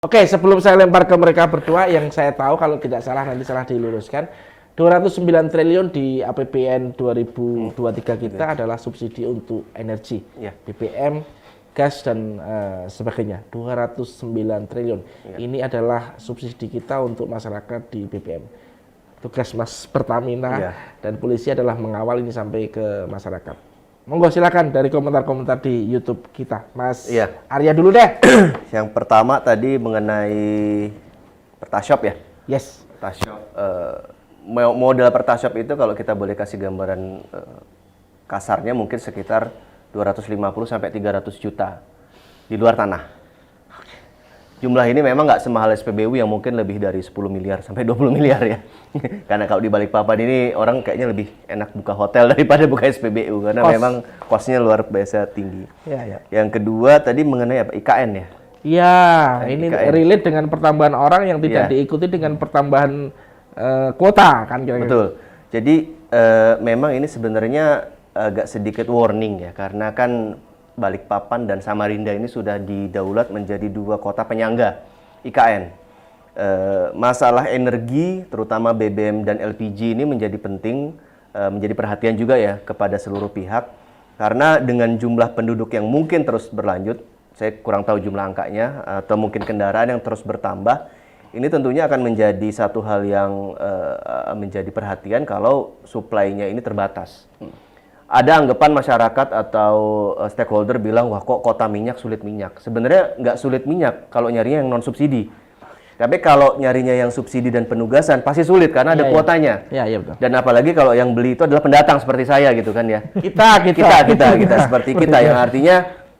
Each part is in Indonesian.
Oke, sebelum saya lempar ke mereka berdua, yang saya tahu kalau tidak salah nanti salah diluruskan, 209 triliun di APBN 2023 kita adalah subsidi untuk energi, BBM, gas dan sebagainya. 209 triliun. Ini adalah subsidi kita untuk masyarakat di BBM. Tugas Mas Pertamina dan polisi adalah mengawal ini sampai ke masyarakat. Monggo silakan dari komentar-komentar di YouTube kita, Mas Arya dulu deh. Yang pertama tadi mengenai Pertashop ya. Yes. Pertashop, model Pertashop itu kalau kita boleh kasih gambaran kasarnya mungkin sekitar 250 sampai 300 juta di luar tanah. Jumlah ini memang nggak semahal SPBU yang mungkin lebih dari 10 miliar sampai 20 miliar ya. Karena kalau di Balikpapan ini orang kayaknya lebih enak buka hotel daripada buka SPBU karena memang kosnya luar biasa tinggi. Yang kedua tadi mengenai apa? IKN ya? Iya, ini IKN. Relate dengan pertambahan orang yang tidak diikuti dengan pertambahan kuota kan kira-kira. Betul. Jadi memang ini sebenarnya agak sedikit warning ya karena kan Balikpapan dan Samarinda ini sudah didaulat menjadi dua kota penyangga IKN. Masalah energi, terutama BBM dan LPG ini menjadi penting, menjadi perhatian juga ya kepada seluruh pihak. Karena dengan jumlah penduduk yang mungkin terus berlanjut, saya kurang tahu jumlah angkanya, atau mungkin kendaraan yang terus bertambah, ini tentunya akan menjadi satu hal yang menjadi perhatian kalau supply-nya ini terbatas. Ada anggapan masyarakat atau stakeholder bilang, wah kok kota minyak sulit minyak. Sebenarnya nggak sulit minyak kalau nyarinya yang non-subsidi. Tapi kalau nyarinya yang subsidi dan penugasan, pasti sulit karena ada kuotanya. Iya, betul. Dan apalagi kalau yang beli itu adalah pendatang seperti saya gitu kan ya. Kita seperti kita. Yang artinya,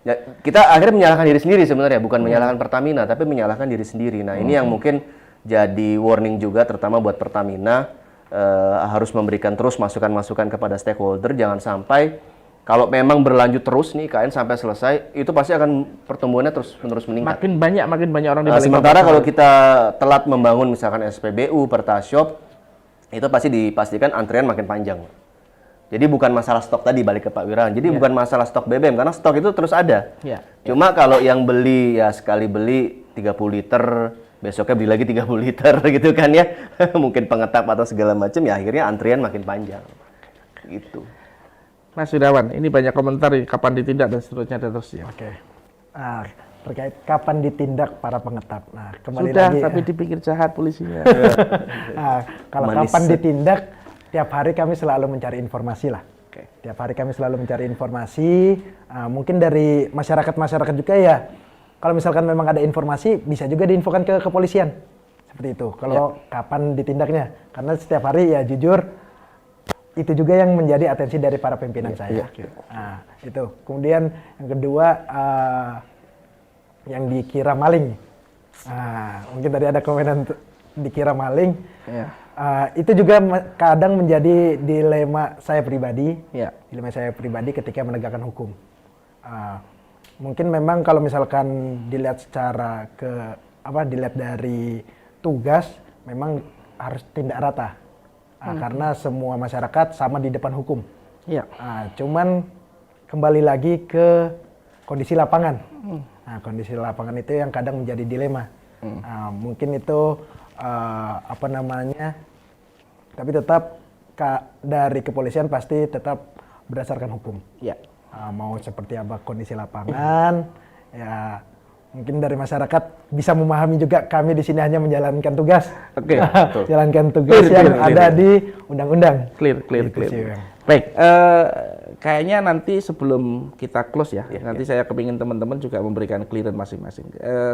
ya, kita akhirnya menyalahkan diri sendiri sebenarnya. Bukan menyalahkan Pertamina, tapi menyalahkan diri sendiri. Nah ini yang mungkin jadi warning juga, terutama buat Pertamina. Harus memberikan terus masukan-masukan kepada stakeholder, jangan sampai kalau memang berlanjut terus nih IKN sampai selesai, itu pasti akan pertumbuhannya terus-menerus meningkat. Makin banyak orang di Balikpapan. Sementara kalau kita telat membangun misalkan SPBU, Pertashop, itu pasti dipastikan antrian makin panjang. Jadi bukan masalah stok tadi, balik ke Pak Wirawan. Jadi bukan masalah stok BBM karena stok itu terus ada. Cuma kalau yang beli ya sekali beli 30 liter, besoknya beli lagi 30 liter gitu kan ya. Mungkin pengetap atau segala macam ya akhirnya antrian makin panjang. Gitu. Mas Wirawan, ini banyak komentar kapan ditindak dan seterusnya dan terusnya. Oke. Terkait kapan ditindak para pengetap. Nah, kembali sudah, lagi. tapi dipikir jahat polisinya. Kalau kapan ditindak, tiap hari kami selalu mencari informasi lah. Tiap hari kami selalu mencari informasi. Mungkin dari masyarakat juga ya. Kalau misalkan memang ada informasi, bisa juga diinfokan ke kepolisian. Seperti itu. Kalau kapan ditindaknya. Karena setiap hari ya jujur, itu juga yang menjadi atensi dari para pimpinan saya. Nah, itu. Kemudian yang kedua, yang dikira maling. Mungkin tadi ada komenan dikira maling. Itu juga kadang menjadi dilema saya pribadi. Dilema saya pribadi ketika menegakkan hukum. Mungkin memang kalau misalkan dilihat secara dilihat dari tugas, memang harus tindak rata. Karena semua masyarakat sama di depan hukum. Cuman kembali lagi ke kondisi lapangan. Kondisi lapangan itu yang kadang menjadi dilema. Mungkin itu tapi tetap dari kepolisian pasti tetap berdasarkan hukum. Mau seperti apa kondisi lapangan, ya mungkin dari masyarakat bisa memahami juga kami di sini hanya menjalankan tugas. Jalankan tugas yang ada di undang-undang. Clear. Baik, kayaknya nanti sebelum kita close ya, nanti saya kepingin teman-teman juga memberikan clearance masing-masing.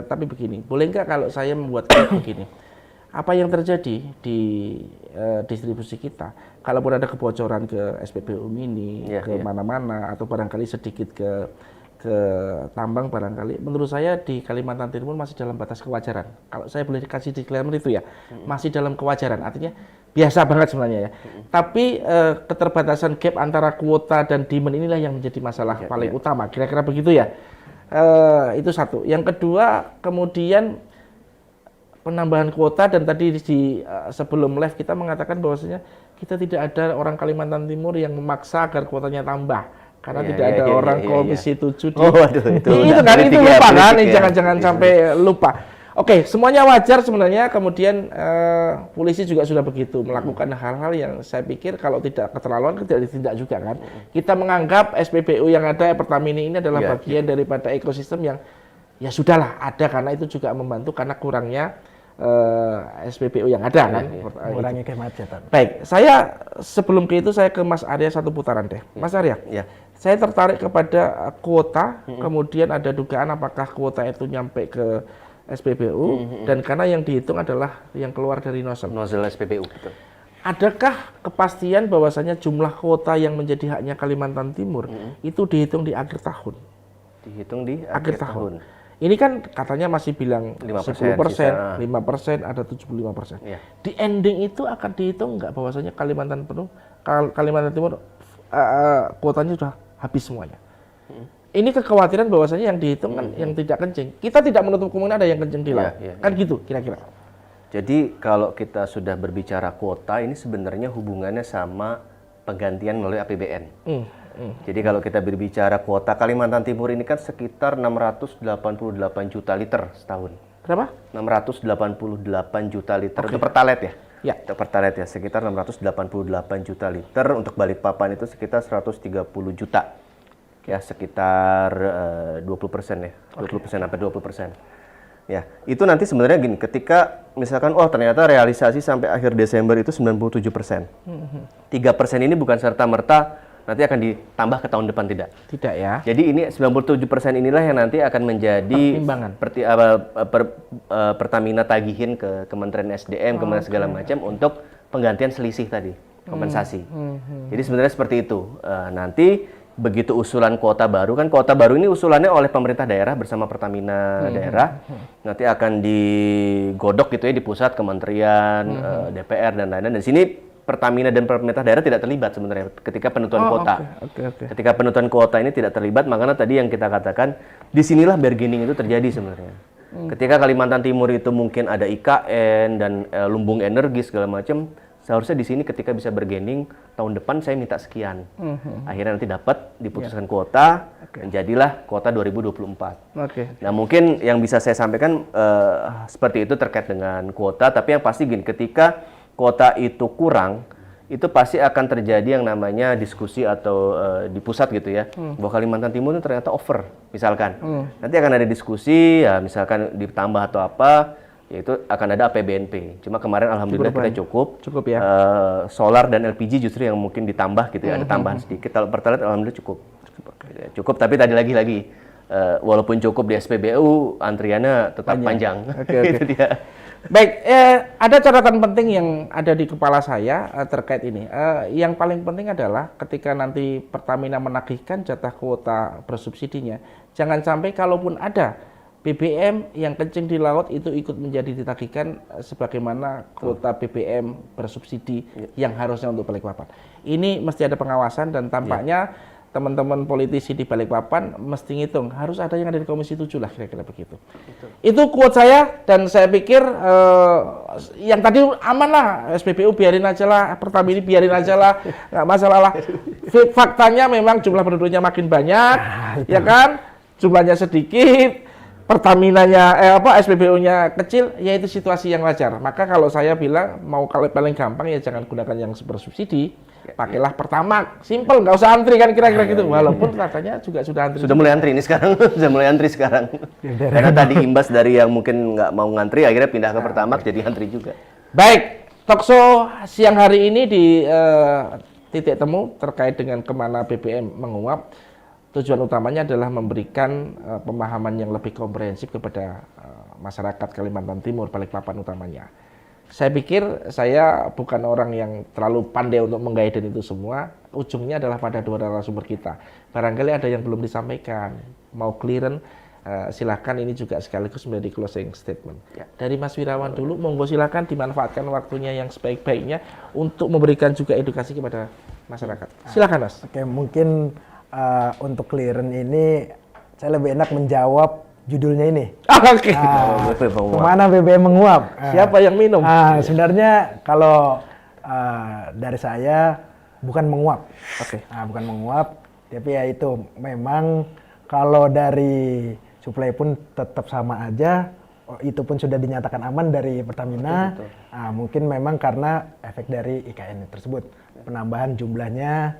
Tapi begini, boleh nggak kalau saya membuat begini? Apa yang terjadi di distribusi kita, kalaupun ada kebocoran ke SPBU Mini, ke mana-mana, atau barangkali sedikit ke tambang barangkali, menurut saya di Kalimantan Timur masih dalam batas kewajaran. Kalau saya boleh kasih disclaimer itu ya, masih dalam kewajaran, artinya biasa banget sebenarnya ya. Tapi keterbatasan gap antara kuota dan demand inilah yang menjadi masalah paling utama, kira-kira begitu ya. Itu satu. Yang kedua, kemudian penambahan kuota, dan tadi sebelum live kita mengatakan bahwasanya kita tidak ada orang Kalimantan Timur yang memaksa agar kuotanya tambah. Karena tidak ada orang Komisi 7 di... Oh, waduh, itu kan, itu lupa kan, jangan sampai lupa. Oke, semuanya wajar sebenarnya. Kemudian polisi juga sudah begitu melakukan hal-hal yang saya pikir kalau tidak keterlaluan tidak ditindak juga kan. Kita menganggap SPBU yang ada Pertamina ini adalah bagian daripada ekosistem yang ya sudahlah ada, karena itu juga membantu karena kurangnya SPBU yang ada kan, mengurangi kemacetan. Baik, saya sebelum ke itu saya ke Mas Arya satu putaran deh. Mas Arya, saya tertarik kepada kuota, kemudian ada dugaan apakah kuota itu nyampe ke SPBU, dan karena yang dihitung adalah yang keluar dari nozzle SPBU. Betul. Adakah kepastian bahwasanya jumlah kuota yang menjadi haknya Kalimantan Timur itu dihitung di akhir tahun? Dihitung di akhir tahun. Ini kan katanya masih bilang 10%, 5%, ada 75%. Di ending itu akan dihitung nggak bahwasanya Kalimantan Timur kuotanya sudah habis semuanya? Ini kekhawatiran bahwasanya yang dihitung kan yang tidak kencing. Kita tidak menutup kemungkinan ada yang kencing di laut. Kan gitu kira-kira. Jadi kalau kita sudah berbicara kuota, ini sebenarnya hubungannya sama penggantian melalui APBN. Jadi kalau kita berbicara kuota Kalimantan Timur ini kan sekitar 688 juta liter setahun. Berapa? 688 juta liter untuk Pertalite ya? Untuk Pertalite ya, sekitar 688 juta liter. Untuk Balikpapan itu sekitar 130 juta. Ya, sekitar 20% ya. 20% sampai 20%. Ya, itu nanti sebenarnya gini, ketika misalkan ternyata realisasi sampai akhir Desember itu 97%. 3% ini bukan serta-merta nanti akan ditambah ke tahun depan, tidak. Tidak ya. Jadi ini 97% inilah yang nanti akan menjadi pertimbangan. Pertamina tagihin ke Kementerian SDM, Kementerian segala macam untuk penggantian selisih tadi, kompensasi. Jadi sebenarnya seperti itu. Nanti begitu usulan kuota baru, kan kuota baru ini usulannya oleh pemerintah daerah bersama Pertamina daerah, nanti akan digodok gitu ya di pusat, kementerian, DPR dan lain-lain. Dan sini Pertamina dan pemerintah daerah tidak terlibat sebenarnya ketika penentuan kuota. Ketika penentuan kuota ini tidak terlibat, makanya tadi yang kita katakan, disinilah bargaining itu terjadi sebenarnya. Ketika Kalimantan Timur itu mungkin ada IKN dan lumbung energi segala macam, seharusnya di sini ketika bisa bargaining, tahun depan saya minta sekian. Akhirnya nanti dapat diputuskan kuota, dan jadilah kuota 2024. Nah mungkin yang bisa saya sampaikan seperti itu terkait dengan kuota, tapi yang pasti gini, ketika kuota itu kurang, itu pasti akan terjadi yang namanya diskusi atau di pusat gitu ya, bahwa Kalimantan Timur itu ternyata over, misalkan. Nanti akan ada diskusi, ya misalkan ditambah atau apa, yaitu akan ada APBNP. Cuma kemarin alhamdulillah kita cukup ya. Solar dan LPG justru yang mungkin ditambah gitu ya, ada tambahan sedikit. Kalau Pertalite alhamdulillah cukup. Tapi tadi lagi-lagi, walaupun cukup di SPBU, antriannya tetap panjang. Itu dia. Baik, ada catatan penting yang ada di kepala saya terkait ini. Yang paling penting adalah ketika nanti Pertamina menagihkan jatah kuota bersubsidinya, jangan sampai kalaupun ada BBM yang kencing di laut itu ikut menjadi ditagihkan sebagaimana kuota BBM bersubsidi yang harusnya untuk Balikpapan. Ini mesti ada pengawasan dan tampaknya teman-teman politisi di Balikpapan mesti ngitung, harus ada yang ada di Komisi 7 lah kira-kira begitu. Itu quote saya, dan saya pikir yang tadi aman lah, SPBU biarin aja lah, Pertamina biarin aja lah, nggak masalah lah. Faktanya memang jumlah penduduknya makin banyak, ya kan, jumlahnya sedikit, Pertaminanya SPBU-nya kecil, ya itu situasi yang wajar. Maka kalau saya bilang mau kalau paling gampang ya jangan gunakan yang bersubsidi, pakailah Pertamax, simple, nggak usah antri kan kira-kira gitu. Walaupun katanya juga sudah antri. Sudah mulai antri ini sekarang, sudah mulai antri sekarang. Karena tadi imbas dari yang mungkin nggak mau ngantri, akhirnya pindah ke Pertamax jadi antri juga. Baik, talkshow siang hari ini di titik temu terkait dengan kemana BBM menguap. Tujuan utamanya adalah memberikan pemahaman yang lebih komprehensif kepada masyarakat Kalimantan Timur, Balikpapan utamanya. Saya pikir saya bukan orang yang terlalu pandai untuk menggaiden itu semua. Ujungnya adalah pada dua narasumber kita. Barangkali ada yang belum disampaikan, mau clearance, silahkan ini juga sekaligus menjadi closing statement. Dari Mas Wirawan dulu, monggo silahkan dimanfaatkan waktunya yang sebaik-baiknya untuk memberikan juga edukasi kepada masyarakat. Silakan Mas. Oke, mungkin untuk clearance ini saya lebih enak menjawab judulnya ini. Oke. Kemana BBM menguap? Siapa yang minum? Sebenarnya kalau dari saya bukan menguap. Bukan menguap, tapi ya itu memang kalau dari suplai pun tetap sama aja. itu pun sudah dinyatakan aman dari Pertamina. Betul. Mungkin memang karena efek dari IKN tersebut, penambahan jumlahnya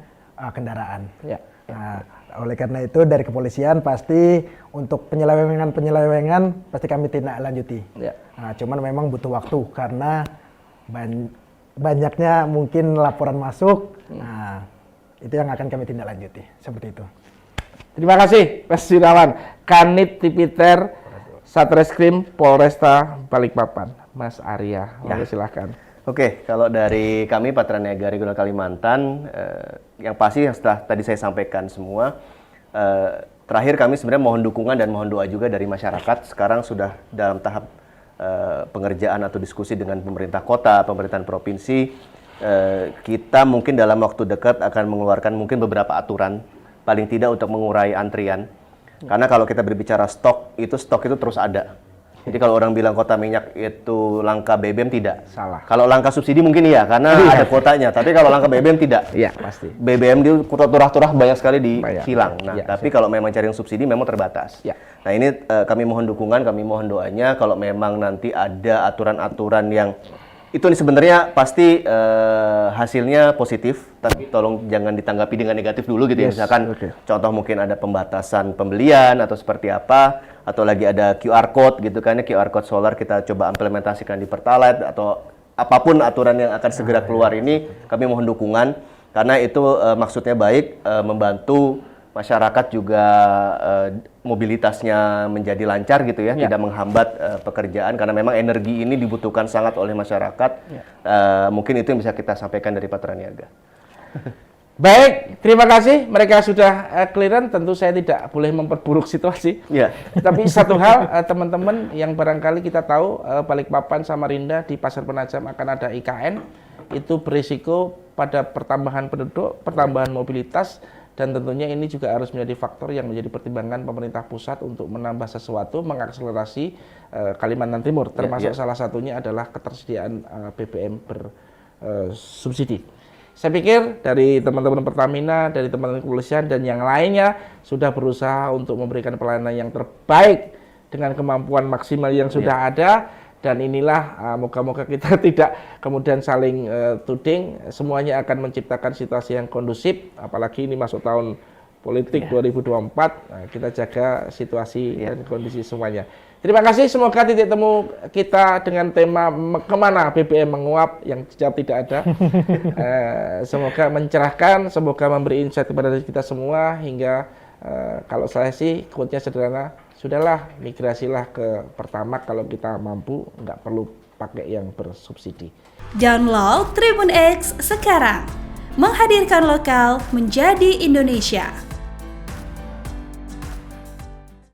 kendaraan. Ya. Nah, oleh karena itu dari kepolisian pasti untuk penyelewengan pasti kami tindak lanjuti. Ya. Cuman memang butuh waktu karena banyaknya mungkin laporan masuk. Nah, itu yang akan kami tindak lanjuti seperti itu. Terima kasih Mas Sirawan, Kanit Tipiter Satreskrim Polresta Balikpapan, Mas Arya. Silahkan. Oke, kalau dari kami Patra Niaga Regional Kalimantan, yang pasti yang setelah tadi saya sampaikan semua, terakhir kami sebenarnya mohon dukungan dan mohon doa juga dari masyarakat. Sekarang sudah dalam tahap pengerjaan atau diskusi dengan pemerintah kota, pemerintahan provinsi. Kita mungkin dalam waktu dekat akan mengeluarkan mungkin beberapa aturan, paling tidak untuk mengurai antrian. Karena kalau kita berbicara stok itu terus ada. Jadi kalau orang bilang kota minyak itu langka BBM, tidak. Salah. Kalau langka subsidi mungkin iya, karena ada kuotanya. Tapi kalau langka BBM tidak. Iya, pasti. BBM itu turah-turah banyak sekali hilang. Nah, ya, tapi kalau memang cari yang subsidi memang terbatas. Ya. Nah, ini kami mohon dukungan, kami mohon doanya kalau memang nanti ada aturan-aturan yang itu sebenarnya pasti hasilnya positif, tapi tolong jangan ditanggapi dengan negatif dulu gitu ya. Misalkan contoh mungkin ada pembatasan pembelian atau seperti apa, atau lagi ada QR code gitu kan, QR code solar kita coba implementasikan di Pertalite atau apapun aturan yang akan segera keluar ini, kami mohon dukungan karena itu maksudnya baik, membantu masyarakat juga mobilitasnya menjadi lancar gitu ya, tidak menghambat pekerjaan karena memang energi ini dibutuhkan sangat oleh masyarakat. Mungkin itu yang bisa kita sampaikan dari Patra Niaga. Baik, terima kasih. Mereka sudah clearan. Tentu saya tidak boleh memperburuk situasi. Ya. Tapi satu hal, teman-teman yang barangkali kita tahu, Balikpapan, Samarinda di Pasar Penajam akan ada IKN. Itu berisiko pada pertambahan penduduk, pertambahan mobilitas, dan tentunya ini juga harus menjadi faktor yang menjadi pertimbangan pemerintah pusat untuk menambah sesuatu, mengakselerasi Kalimantan Timur. Termasuk salah satunya adalah ketersediaan BBM bersubsidi. Saya pikir dari teman-teman Pertamina, dari teman-teman kepolisian, dan yang lainnya sudah berusaha untuk memberikan pelayanan yang terbaik dengan kemampuan maksimal yang sudah ada. Dan inilah moga-moga kita tidak kemudian saling tuding, semuanya akan menciptakan situasi yang kondusif, apalagi ini masuk tahun politik 2024, kita jaga situasi dan kondisi semuanya. Terima kasih, semoga titik temu kita dengan tema kemana BBM menguap yang jawab tidak ada, semoga mencerahkan, semoga memberi insight kepada kita semua, hingga kalau saya sih quote-nya sederhana, sudahlah migrasilah ke Pertamax kalau kita mampu, nggak perlu pakai yang bersubsidi. Download Tribun X sekarang, menghadirkan lokal menjadi Indonesia.